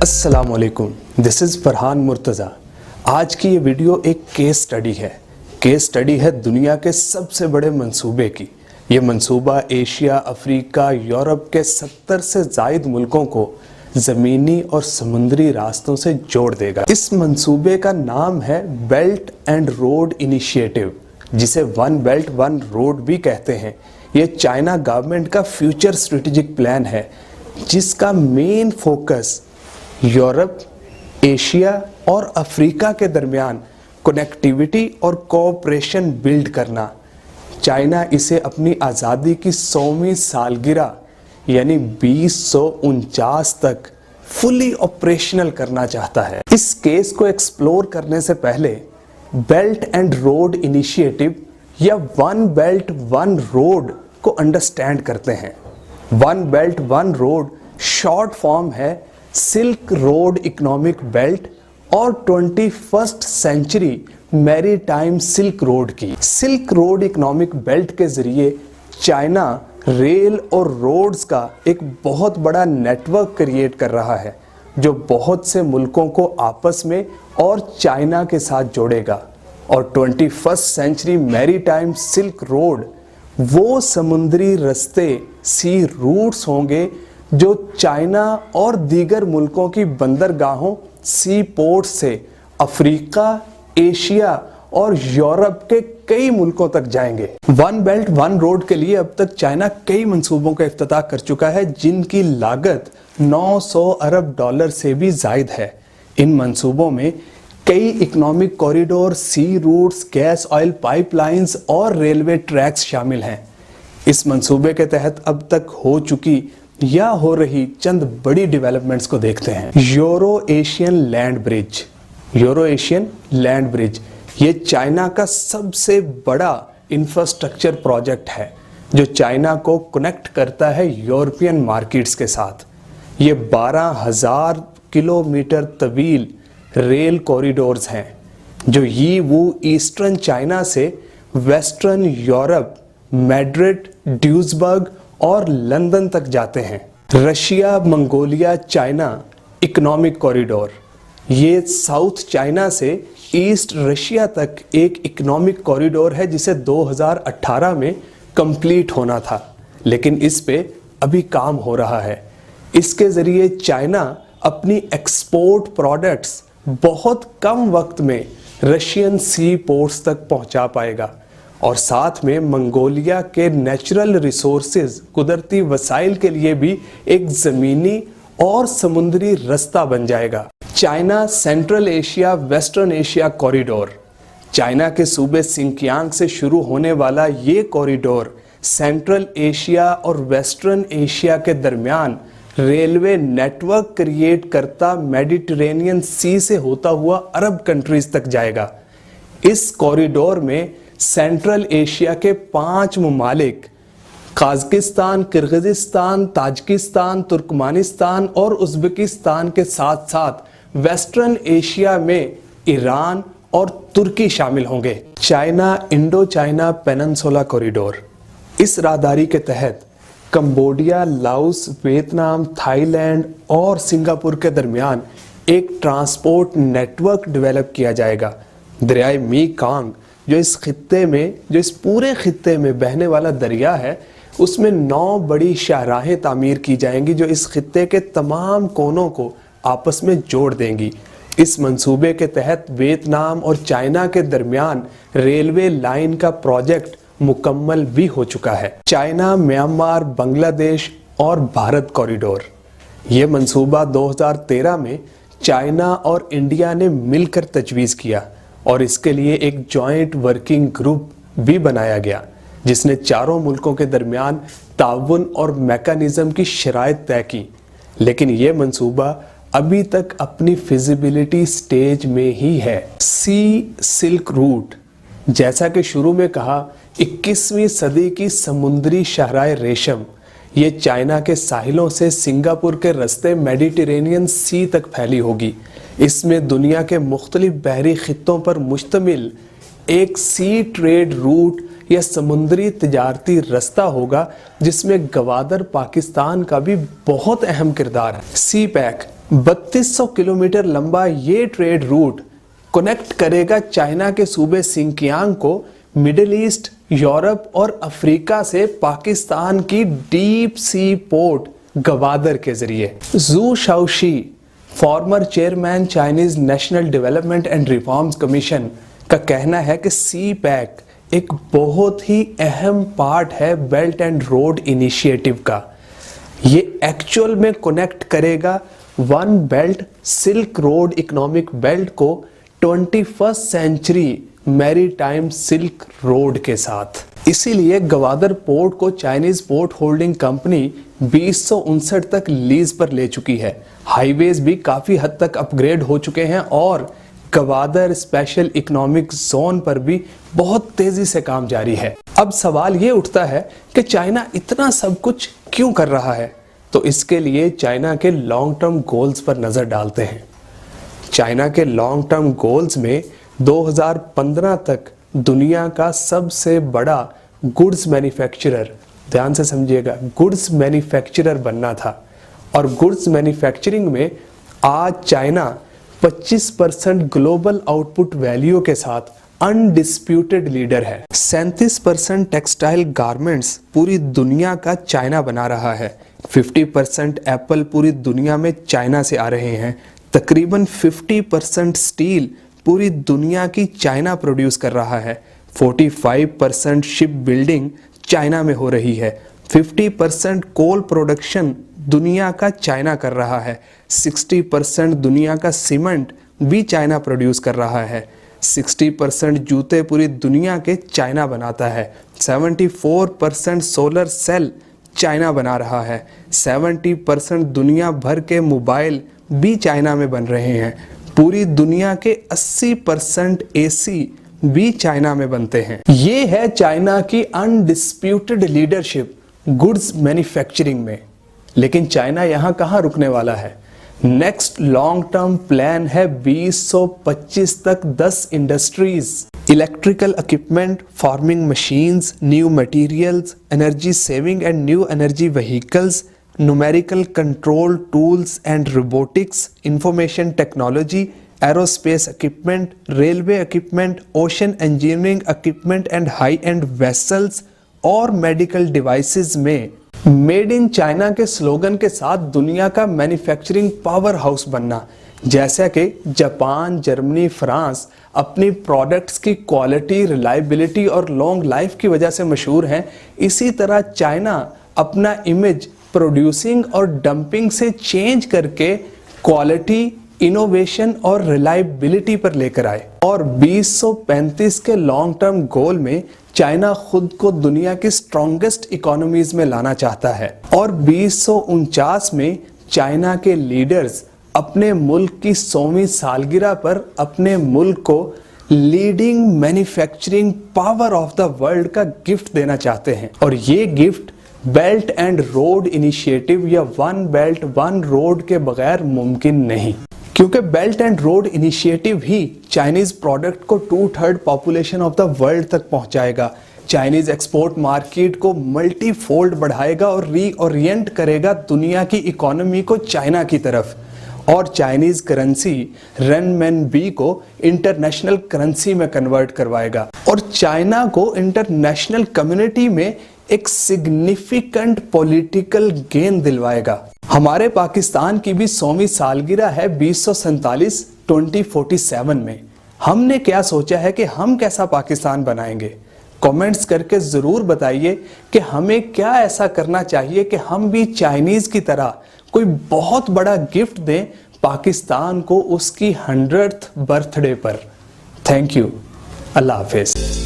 अस्सलाम वालेकुम, this is Farhan Murtaza. आज की ये वीडियो एक केस स्टडी है। केस स्टडी है दुनिया के सबसे बड़े मंसूबे की। ये मंसूबा एशिया, अफ्रीका, यूरोप के 70 से ज़ायद मुल्कों को ज़मीनी और समुद्री रास्तों से जोड़ देगा। इस मंसूबे का नाम है बेल्ट एंड रोड इनिशिएटिव, जिसे वन बेल्ट वन रोड भी कहते हैं। ये चाइना गवर्नमेंट का फ्यूचर स्ट्रेटेजिक प्लान है, जिसका मेन फोकस यूरोप, एशिया और अफ्रीका के दरमियान कनेक्टिविटी और कोऑपरेशन बिल्ड करना। चाइना इसे अपनी आज़ादी की 100वीं सालगिरह यानी 2049 तक फुली ऑपरेशनल करना चाहता है। इस केस को एक्सप्लोर करने से पहले बेल्ट एंड रोड इनिशिएटिव या वन बेल्ट वन रोड को अंडरस्टैंड करते हैं। One belt one road short form है सिल्क रोड इकोनॉमिक बेल्ट और 21st century maritime silk road की। सिल्क रोड इकोनॉमिक बेल्ट के जरिए चाइना रेल और रोड्स का एक बहुत बड़ा नेटवर्क क्रिएट कर रहा है, जो बहुत से मुल्कों को आपस में और चाइना के साथ जोड़ेगा। और 21st century maritime silk road वो समुद्री रास्ते सी रूट्स होंगे जो चाइना और दीगर मुल्कों की बंदरगाहों सी पोर्ट से अफ्रीका, एशिया और यूरोप के कई मुल्कों तक जाएंगे। वन बेल्ट वन रोड के लिए अब तक चाइना कई मंसूबों का इफ्तिताह कर चुका है, जिनकी लागत 900 अरब डॉलर से भी जायद है। इन मंसूबों में कई economic corridor, sea routes, gas oil pipelines और रेलवे ट्रैक्स शामिल हैं। इस मंसूबे के तहत अब तक हो चुकी या हो रही चंद बड़ी डेवलपमेंट्स को देखते हैं। Euro Asian land bridge. Euro Asian land bridge ये चाइना का सबसे बड़ा इंफ्रास्ट्रक्चर प्रोजेक्ट है, जो चाइना को कनेक्ट करता है यूरोपियन मार्केट्स के साथ। ये 12,000 किलोमीटर तवील रेल कॉरिडोर्स हैं, जो यी वू ईस्टर्न चाइना से वेस्टर्न यूरोप, मैड्रिड, ड्यूसबर्ग और लंदन तक जाते हैं। Russia Mongolia China economic corridor ये साउथ चाइना से ईस्ट रशिया तक एक इकोनॉमिक कॉरिडोर है, जिसे 2018 में कंप्लीट होना था, लेकिन इस पे अभी काम हो रहा है। इसके ज़रिए चाइना अपनी एक्सपोर्ट प्रोडक्ट्स बहुत कम वक्त में रशियन सी पोर्ट्स तक पहुंचा पाएगा, और साथ में मंगोलिया के नेचुरल रिसोर्सेज, कुदरती वसाइल के लिए भी एक ज़मीनी और समुद्री रास्ता बन जाएगा। China central Asia western Asia corridor. China के सूबे सिंकियांग से शुरू होने वाला ये कॉरिडोर सेंट्रल एशिया और वेस्टर्न एशिया के दरमियान रेलवे नेटवर्क क्रिएट करता मेडिटेरेनियन सी से होता हुआ अरब कंट्रीज तक जाएगा। इस कॉरिडोर में सेंट्रल एशिया के 5 ममालिक काज़किस्तान, किर्गिज़िस्तान, ताजिकिस्तान, तुर्कमानिस्तान और उज़्बेकिस्तान के साथ साथ वेस्टर्न एशिया में ईरान और तुर्की शामिल होंगे। China Indo China peninsula corridor. इस राहदारी के तहत कंबोडिया, लाओस, वियतनाम, थाईलैंड और सिंगापुर के दरमियान एक ट्रांसपोर्ट नेटवर्क डेवलप किया जाएगा। दरियाए मेकांग जो इस पूरे खित्ते में बहने वाला दरिया है, उसमें 9 बड़ी शाहराहें तामीर की जाएंगी, जो इस खित्ते के तमाम कोनों को आपस में जोड़ देंगी। इस मंसूबे के तहत वियतनाम और चाइना के दरमियान रेलवे लाइन का प्रोजेक्ट मुकम्मल भी हो चुका है। चाइना, म्यांमार, बांग्लादेश और भारत कॉरिडोर। ये मंसूबा 2013 में चाइना और इंडिया ने मिलकर तजवीज़ किया, और इसके लिए एक जॉइंट वर्किंग ग्रुप भी बनाया गया, जिसने चारों मुल्कों के दरमियान ताउन और मैकेनिज्म की शराइत तय की। लेकिन ये मंसूबा अभी तक अपनी फिजिबिलिटी स्टेज में ही है। सी सिल्क रूट, जैसा कि शुरू में कहा, 21वीं सदी की समुद्री शहराए रेशम ये चाइना के साहिलों से सिंगापुर के रास्ते मेडिटेरेनियन सी तक फैली होगी। इसमें दुनिया के मुख्तलिफ बहरी खित्तों पर मुश्तमिल एक सी ट्रेड रूट यह समुद्री तिजारती रास्ता होगा जिसमें गवादर पाकिस्तान का भी बहुत अहम किरदार है। सी पैक 3200 किलोमीटर लंबा ये ट्रेड रूट कनेक्ट करेगा चाइना के सूबे सिंकियांग को मिडिल ईस्ट, यूरोप और अफ्रीका से पाकिस्तान की डीप सी पोर्ट गवादर के जरिए। Xu Shaoshi, former chairman Chinese National Development and Reforms Commission, का कहना है कि सी पैक एक बहुत ही अहम पार्ट है बेल्ट एंड रोड इनिशिएटिव का। ये एक्चुअल में कनेक्ट करेगा one belt silk road economic belt को 21st century maritime silk road के साथ। इसीलिए गवादर पोर्ट को चाइनीज पोर्ट होल्डिंग कंपनी 2059 तक लीज पर ले चुकी है। हाईवेज भी काफी हद तक अपग्रेड हो चुके हैं और गवादर स्पेशल इकोनॉमिक जोन पर भी बहुत तेजी से काम जारी है। अब सवाल ये उठता है कि चाइना इतना सब कुछ क्यों कर रहा है, तो इसके लिए चाइना के लॉन्ग टर्म गोल्स पर नजर डालते हैं। चाइना के लॉन्ग टर्म गोल्स में 2015 तक दुनिया का सबसे बड़ा गुड्स मैन्युफैक्चरर, ध्यान से समझिएगा, गुड्स मैन्युफैक्चरर बनना था। और गुड्स मैन्युफैक्चरिंग में आज चाइना 25% ग्लोबल आउटपुट वैल्यू के साथ अनडिस्प्यूटेड लीडर है। 37% टेक्सटाइल गारमेंट्स पूरी दुनिया का चाइना बना रहा है। 50% एप्पल पूरी दुनिया में चाइना से आ रहे हैं। तकरीबन 50% स्टील पूरी दुनिया की चाइना प्रोड्यूस कर रहा है। 45% शिप बिल्डिंग चाइना में हो रही है। 50% कोल प्रोडक्शन दुनिया का चाइना कर रहा है। 60% दुनिया का सीमेंट भी चाइना प्रोड्यूस कर रहा है। 60% जूते पूरी दुनिया के चाइना बनाता है। 74% सोलर सेल चाइना बना रहा है। 70% दुनिया भर के मोबाइल भी चाइना में बन रहे हैं। पूरी दुनिया के 80% एसी भी चाइना में बनते हैं। ये है चाइना की अनडिस्प्यूटेड लीडरशिप गुड्स मैन्युफैक्चरिंग में। लेकिन चाइना यहाँ कहाँ रुकने वाला है? नेक्स्ट लॉन्ग टर्म प्लान है 2025 तक 10 industries, electrical equipment, farming machines, new materials, energy saving and new energy vehicles, numerical control tools and robotics, information technology, aerospace equipment, railway equipment, ocean engineering equipment and high and vessels और medical devices में made in China के slogan के साथ दुनिया का manufacturing power house बनना। जैसा कि जापान, जर्मनी, फ्रांस अपनी प्रोडक्ट्स की क्वालिटी, रिलायबिलिटी और लॉन्ग लाइफ की वजह से मशहूर हैं, इसी तरह चाइना अपना इमेज प्रोड्यूसिंग और डंपिंग से चेंज करके क्वालिटी, इनोवेशन और रिलायबिलिटी पर लेकर आए। और 2035 के लॉन्ग टर्म गोल में चाइना खुद को दुनिया की स्ट्रॉन्गेस्ट इकोनॉमीज में लाना चाहता है। और 2049 में चाइना के लीडर्स अपने मुल्क की 100वीं सालगिरह पर अपने मुल्क को leading manufacturing power of the world का गिफ्ट देना चाहते हैं। और ये gift belt and road initiative या वन बेल्ट वन रोड के बगैर मुमकिन नहीं, क्योंकि belt and road initiative he Chinese product को 2/3 पॉपुलेशन ऑफ द वर्ल्ड तक पहुंचाएगा, चाइनीज एक्सपोर्ट मार्केट को मल्टीफोल्ड बढ़ाएगा और रीओरिएंट करेगा दुनिया की इकोनॉमी को चाइना की तरफ, और चाइनीज करेंसी रेनमिनबी को इंटरनेशनल करेंसी में कन्वर्ट करवाएगा और चाइना को इंटरनेशनल कम्युनिटी में एक सिग्निफिकेंट पॉलिटिकल गेन दिलवाएगा। हमारे पाकिस्तान की भी 100वीं सालगिरह है 2047 में। हमने क्या सोचा है कि हम कैसा पाकिस्तान बनाएंगे? कमेंट्स करके जरूर बताइए कि हमें क्या ऐसा करना चाहिए कि हम भी चाइनीज की तरह कोई बहुत बड़ा गिफ्ट दें पाकिस्तान को उसकी 100th बर्थडे पर। Thank you. Allah Hafiz.